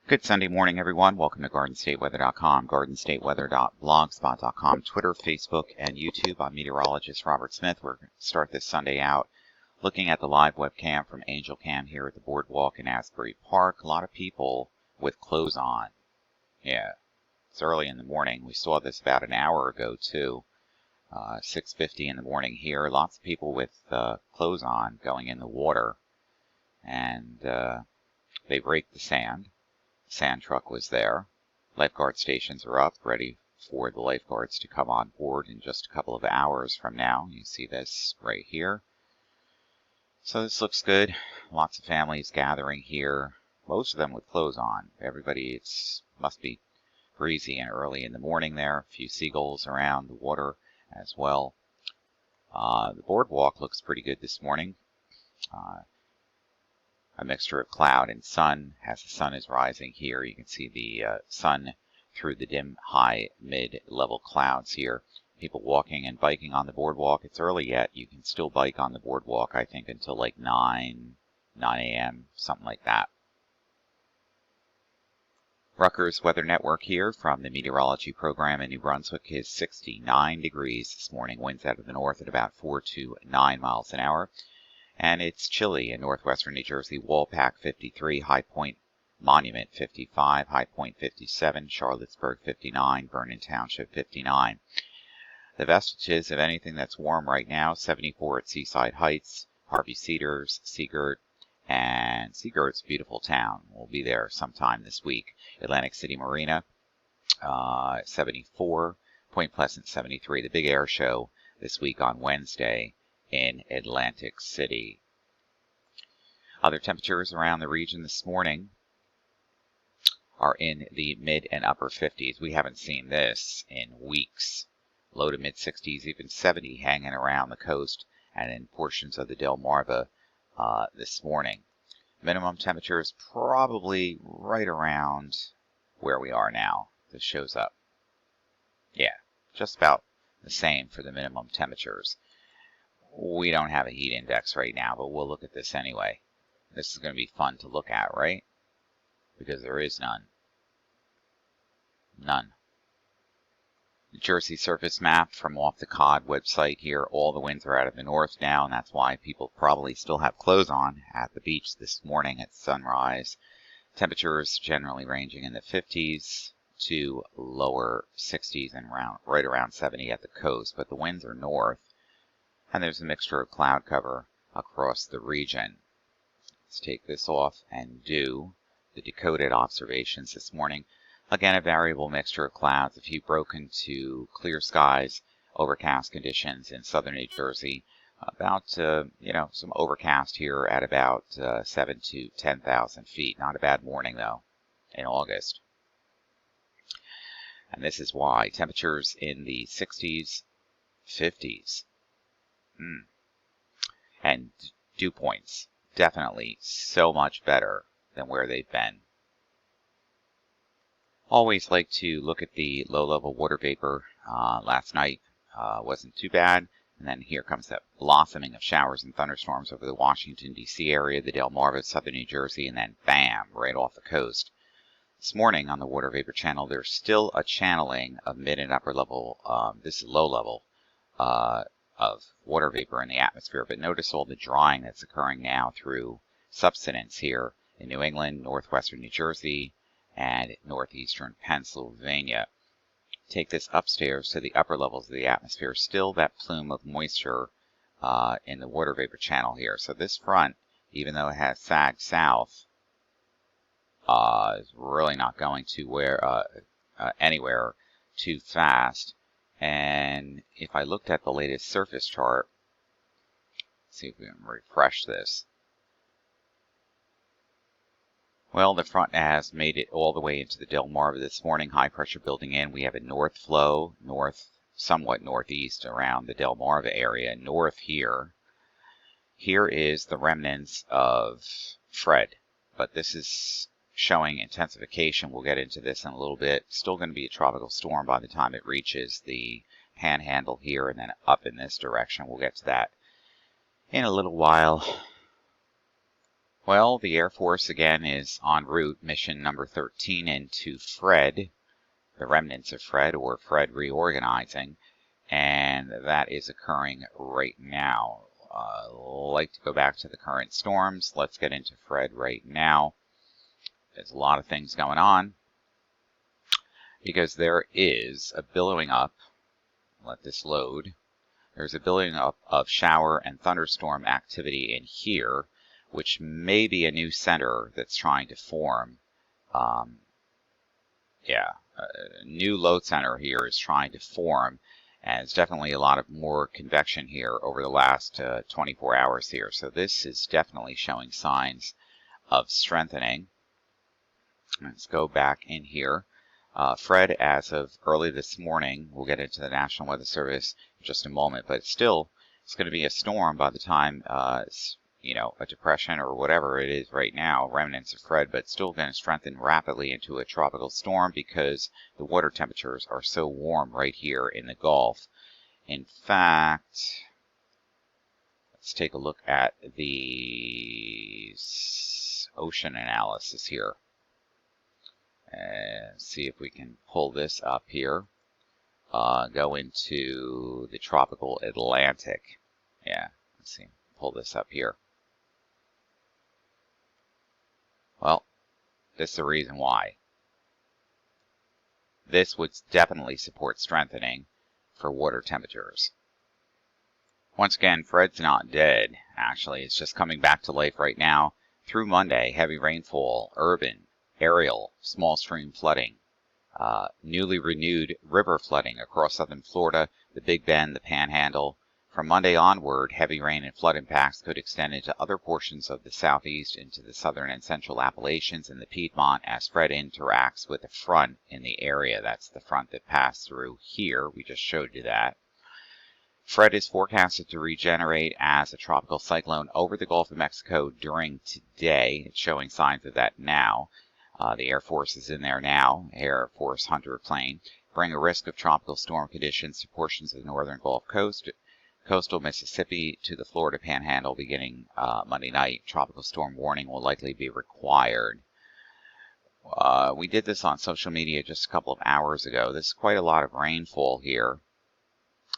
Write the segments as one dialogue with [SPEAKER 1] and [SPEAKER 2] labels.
[SPEAKER 1] Good Sunday morning, everyone. Welcome to GardenStateWeather.com, GardenStateWeather.blogspot.com, Twitter, Facebook, and YouTube. I'm meteorologist Robert Smith. We're going to start this Sunday out looking at the live webcam from Angel Cam here at the Boardwalk in Asbury Park. A lot of people with clothes on. Yeah, it's early in the morning. We saw this about an hour ago, too. 6:50 in the morning here. Lots of people with clothes on going in the water. And they raked the sand. Sand truck was there. Lifeguard stations are up, ready for the lifeguards to come on board in just a couple of hours from now. You see this right here. So this looks good. Lots of families gathering here. Most of them with clothes on. Everybody, must be breezy and early in the morning there. A few seagulls around the water as well. The boardwalk looks pretty good this morning. A mixture of cloud and sun. As the sun is rising here, you can see the sun through the dim, high, mid-level clouds here. People walking and biking on the boardwalk. It's early yet. You can still bike on the boardwalk, I think, until like 9 a.m., something like that. Rutgers Weather Network here from the meteorology program in New Brunswick is 69 degrees this morning. Winds out of the north at about 4 to 9 miles an hour. And it's chilly in northwestern New Jersey. Walpack 53, High Point Monument 55, High Point 57, Charlottesburg 59, Vernon Township 59. The vestiges of anything that's warm right now, 74 at Seaside Heights, Harvey Cedars, Seagirt, and Seagirt's a beautiful town. We'll be there sometime this week. Atlantic City Marina 74, Point Pleasant 73. The big air show this week on Wednesday in Atlantic City. Other temperatures around the region this morning are in the mid and upper 50s. We haven't seen this in weeks. Low to mid 60s, even 70 hanging around the coast and in portions of the Delmarva this morning. Minimum temperatures probably right around where we are now. This shows up. Yeah, just about the same for the minimum temperatures. We don't have a heat index right now, but we'll look at this anyway. This is going to be fun to look at, right? Because there is none. None. New Jersey surface map from off the COD website here. All the winds are out of the north now, and that's why people probably still have clothes on at the beach this morning at sunrise. Temperatures generally ranging in the 50s to lower 60s and right around 70 at the coast, but the winds are north. And there's a mixture of cloud cover across the region. Let's take this off and do the decoded observations this morning. Again, a variable mixture of clouds, a few broken to clear skies, overcast conditions in southern New Jersey. About, some overcast here at about 7 to 10,000 feet. Not a bad morning, though, in August. And this is why temperatures in the 60s, 50s. And dew points, definitely so much better than where they've been. Always like to look at the low-level water vapor. Last night wasn't too bad. And then here comes that blossoming of showers and thunderstorms over the Washington, D.C. area, the Delmarva, southern New Jersey, and then bam, right off the coast. This morning on the water vapor channel, there's still a channeling of mid and upper level, this is low level, of water vapor in the atmosphere, but notice all the drying that's occurring now through subsidence here in New England, northwestern New Jersey, and northeastern Pennsylvania. Take this upstairs to the upper levels of the atmosphere, still that plume of moisture in the water vapor channel here. So this front, even though it has sagged south, is really not going to anywhere too fast. And if I looked at the latest surface chart, let's see if we can refresh this. Well, the front has made it all the way into the Delmarva this morning. High pressure building in. We have a north flow, somewhat northeast around the Delmarva area. North here. Here is the remnants of Fred, but this is showing intensification. We'll get into this in a little bit. Still going to be a tropical storm by the time it reaches the panhandle here and then up in this direction. We'll get to that in a little while. Well, the Air Force again is en route, mission number 13 into Fred, the remnants of Fred, or Fred reorganizing, and that is occurring right now. Like to go back to the current storms. Let's get into Fred right now. There's a lot of things going on because there is a billowing up. Let this load. There's a billowing up of shower and thunderstorm activity in here, which may be a new center that's trying to form. A new low center here is trying to form, and it's definitely a lot of more convection here over the last 24 hours here. So this is definitely showing signs of strengthening. Let's go back in here. Fred, as of early this morning, we'll get into the National Weather Service in just a moment, but still, it's going to be a storm by the time you know, a depression or whatever it is right now, remnants of Fred, but still going to strengthen rapidly into a tropical storm because the water temperatures are so warm right here in the Gulf. In fact, let's take a look at the ocean analysis here and see if we can pull this up here. Go into the tropical Atlantic. Yeah, let's see, pull this up here. Well, this is the reason why. This would definitely support strengthening for water temperatures. Once again, Fred's not dead, actually. It's just coming back to life right now. Through Monday, heavy rainfall, urban, aerial, small stream flooding, newly renewed river flooding across southern Florida, the Big Bend, the Panhandle. From Monday onward, heavy rain and flood impacts could extend into other portions of the southeast, into the southern and central Appalachians and the Piedmont as Fred interacts with the front in the area. That's the front that passed through here. We just showed you that. Fred is forecasted to regenerate as a tropical cyclone over the Gulf of Mexico during today. It's showing signs of that now. The Air Force is in there now, Air Force Hunter plane, bring a risk of tropical storm conditions to portions of the northern Gulf Coast, coastal Mississippi to the Florida Panhandle beginning Monday night. Tropical storm warning will likely be required. We did this on social media just a couple of hours ago. There's quite a lot of rainfall here,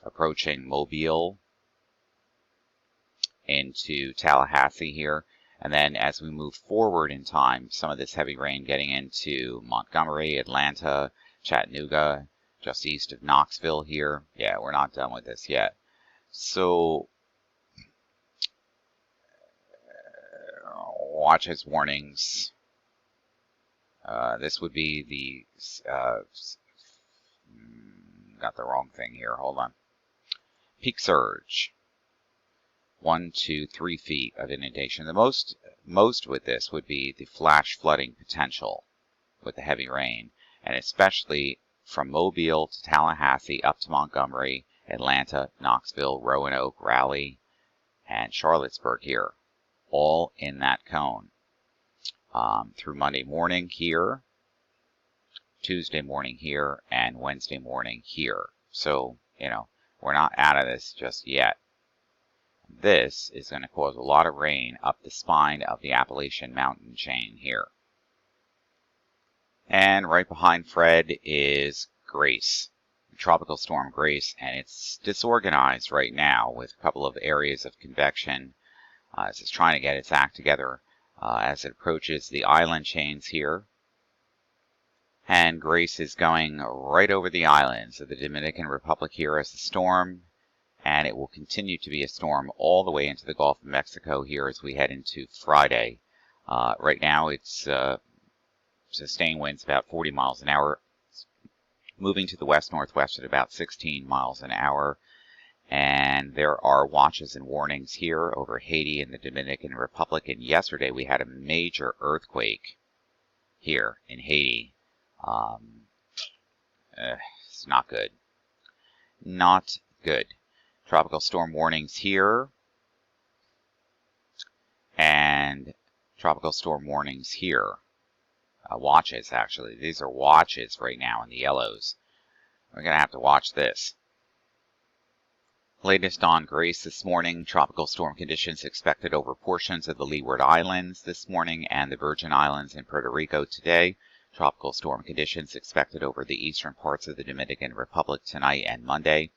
[SPEAKER 1] approaching Mobile into Tallahassee here. And then as we move forward in time, some of this heavy rain getting into Montgomery, Atlanta, Chattanooga, just east of Knoxville here. Yeah, we're not done with this yet. So, watch as warnings. This would be the, got the wrong thing here, hold on. Peak surge. 1 to 3 feet of inundation. The most with this would be the flash flooding potential with the heavy rain, and especially from Mobile to Tallahassee up to Montgomery, Atlanta, Knoxville, Roanoke, Raleigh, and Charlottesburg here, all in that cone. Through Monday morning here, Tuesday morning here, and Wednesday morning here. So, you know, we're not out of this just yet. This is going to cause a lot of rain up the spine of the Appalachian mountain chain here. And right behind Fred is Grace, Tropical Storm Grace, and it's disorganized right now with a couple of areas of convection as it's trying to get its act together as it approaches the island chains here. And Grace is going right over the islands of the Dominican Republic here as a storm, and it will continue to be a storm all the way into the Gulf of Mexico here as we head into Friday. Right now it's sustained winds about 40 miles an hour, moving to the west-northwest at about 16 miles an hour. And there are watches and warnings here over Haiti and the Dominican Republic. And yesterday we had a major earthquake here in Haiti. It's not good. Not good. Tropical storm warnings here. And tropical storm warnings here. Watches, actually. These are watches right now in the yellows. We're going to have to watch this. Latest on Grace this morning, tropical storm conditions expected over portions of the Leeward Islands this morning and the Virgin Islands in Puerto Rico today. Tropical storm conditions expected over the eastern parts of the Dominican Republic tonight and Monday.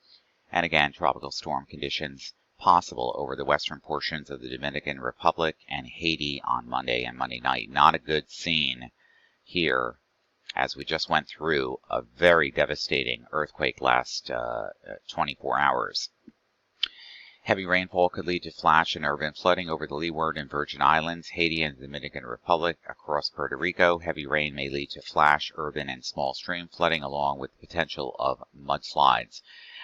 [SPEAKER 1] And again, tropical storm conditions possible over the western portions of the Dominican Republic and Haiti on Monday and Monday night. Not a good scene here, as we just went through a very devastating earthquake last 24 hours. Heavy rainfall could lead to flash and urban flooding over the Leeward and Virgin Islands, Haiti and the Dominican Republic, across Puerto Rico. Heavy rain may lead to flash, urban, and small stream flooding, along with the potential of mudslides.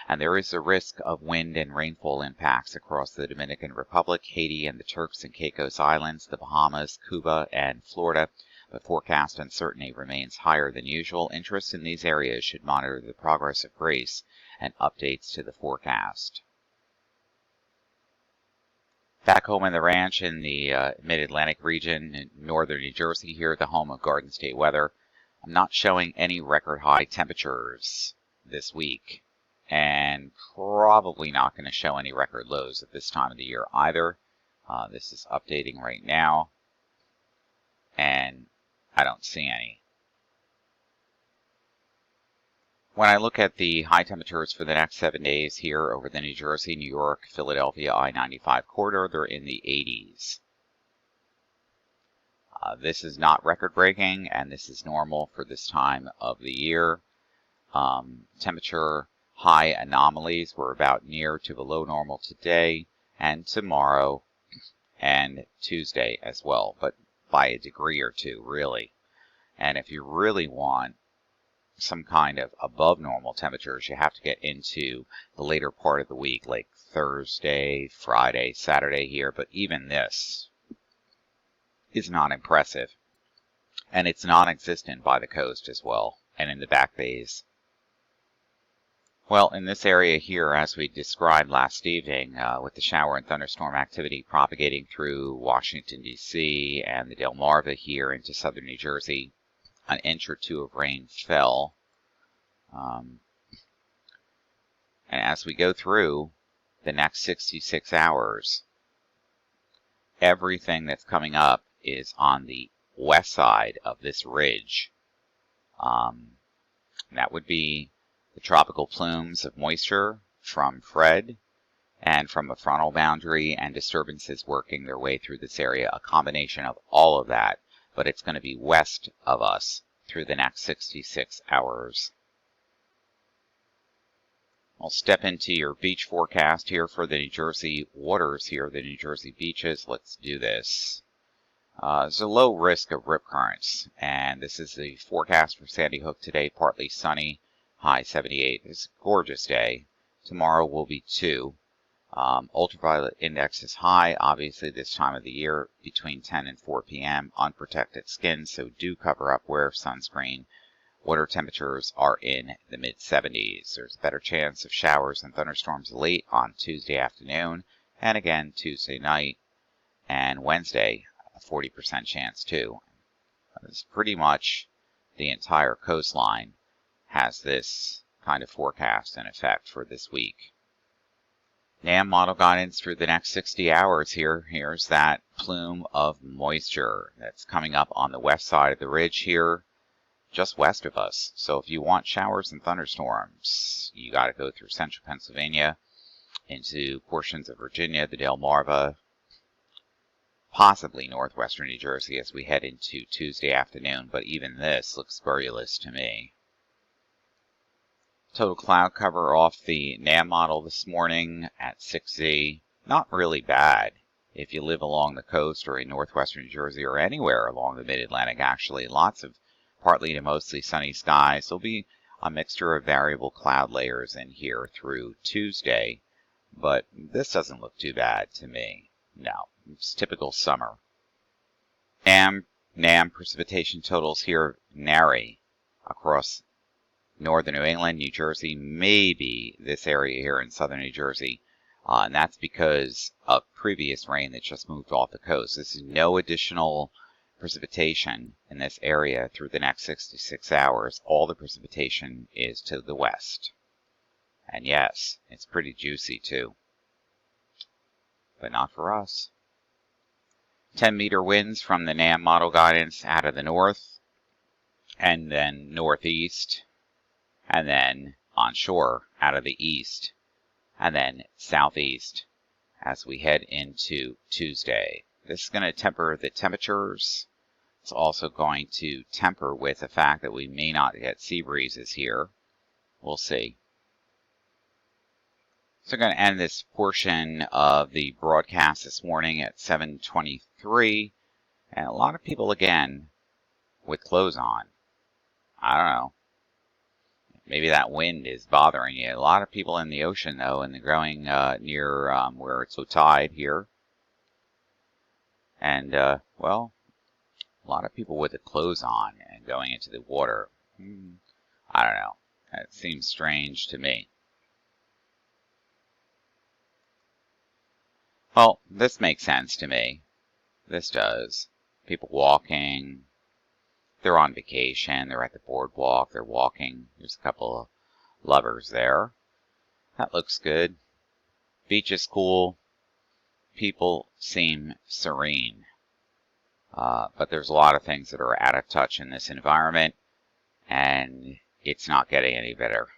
[SPEAKER 1] And there is a risk of wind and rainfall impacts across the Dominican Republic, Haiti and the Turks and Caicos Islands, the Bahamas, Cuba, and Florida. But forecast uncertainty remains higher than usual. Interest in these areas should monitor the progress of Grace and updates to the forecast. Back home in the ranch in the mid-Atlantic region in northern New Jersey here, the home of Garden State weather, I'm not showing any record high temperatures this week, and probably not going to show any record lows at this time of the year either. This is updating right now, and I don't see any. When I look at the high temperatures for the next 7 days here over the New Jersey, New York, Philadelphia I-95 corridor, they're in the 80s. This is not record-breaking, and this is normal for this time of the year. Temperature high anomalies were about near to below normal today and tomorrow and Tuesday as well, but by a degree or two, really. And if you really want some kind of above normal temperatures, you have to get into the later part of the week, like Thursday, Friday, Saturday here. But even this is not impressive, and it's non-existent by the coast as well, and in the back bays. Well, in this area here, as we described last evening, with the shower and thunderstorm activity propagating through Washington, D.C. and the Delmarva here into southern New Jersey, an inch or two of rain fell. And as we go through the next 66 hours, everything that's coming up is on the west side of this ridge. That would be the tropical plumes of moisture from Fred and from a frontal boundary and disturbances working their way through this area, a combination of all of that, but it's going to be west of us through the next 66 hours. I'll step into your beach forecast here for the New Jersey waters here, the New Jersey beaches. Let's do this. There's a low risk of rip currents, and this is the forecast for Sandy Hook today. Partly sunny, high 78. It's a gorgeous day. Tomorrow will be 2. Ultraviolet index is high, obviously this time of the year, between 10 and 4 p.m. Unprotected skin, so do cover up, wear sunscreen. Water temperatures are in the mid-70s. There's a better chance of showers and thunderstorms late on Tuesday afternoon, and again Tuesday night, and Wednesday, a 40% chance too. It's pretty much the entire coastline has this kind of forecast in effect for this week. NAM model guidance through the next 60 hours here. Here's that plume of moisture that's coming up on the west side of the ridge here, just west of us. So if you want showers and thunderstorms, you got to go through central Pennsylvania into portions of Virginia, the Delmarva, possibly northwestern New Jersey as we head into Tuesday afternoon, but even this looks spurulous to me. Total cloud cover off the NAM model this morning at 6Z. Not really bad if you live along the coast or in northwestern New Jersey or anywhere along the mid-Atlantic, actually. Lots of partly to mostly sunny skies. There'll be a mixture of variable cloud layers in here through Tuesday, but this doesn't look too bad to me. No, it's typical summer. NAM precipitation totals here vary across northern New England, New Jersey, maybe this area here in southern New Jersey, and that's because of previous rain that just moved off the coast. This is no additional precipitation in this area through the next 66 hours. All the precipitation is to the west. And yes, it's pretty juicy too. But not for us. 10-meter winds from the NAM model guidance out of the north, and then northeast, and then onshore out of the east, and then southeast as we head into Tuesday. This is going to temper the temperatures. It's also going to temper with the fact that we may not get sea breezes here. We'll see. So I'm going to end this portion of the broadcast this morning at 7:23. And a lot of people, again, with clothes on. I don't know. Maybe that wind is bothering you. A lot of people in the ocean, though, and going near where it's low tide here. And, well, a lot of people with the clothes on and going into the water. I don't know. That seems strange to me. Well, this makes sense to me. This does. People walking. They're on vacation. They're at the boardwalk. They're walking. There's a couple of lovers there. That looks good. Beach is cool. People seem serene. But there's a lot of things that are out of touch in this environment, and it's not getting any better.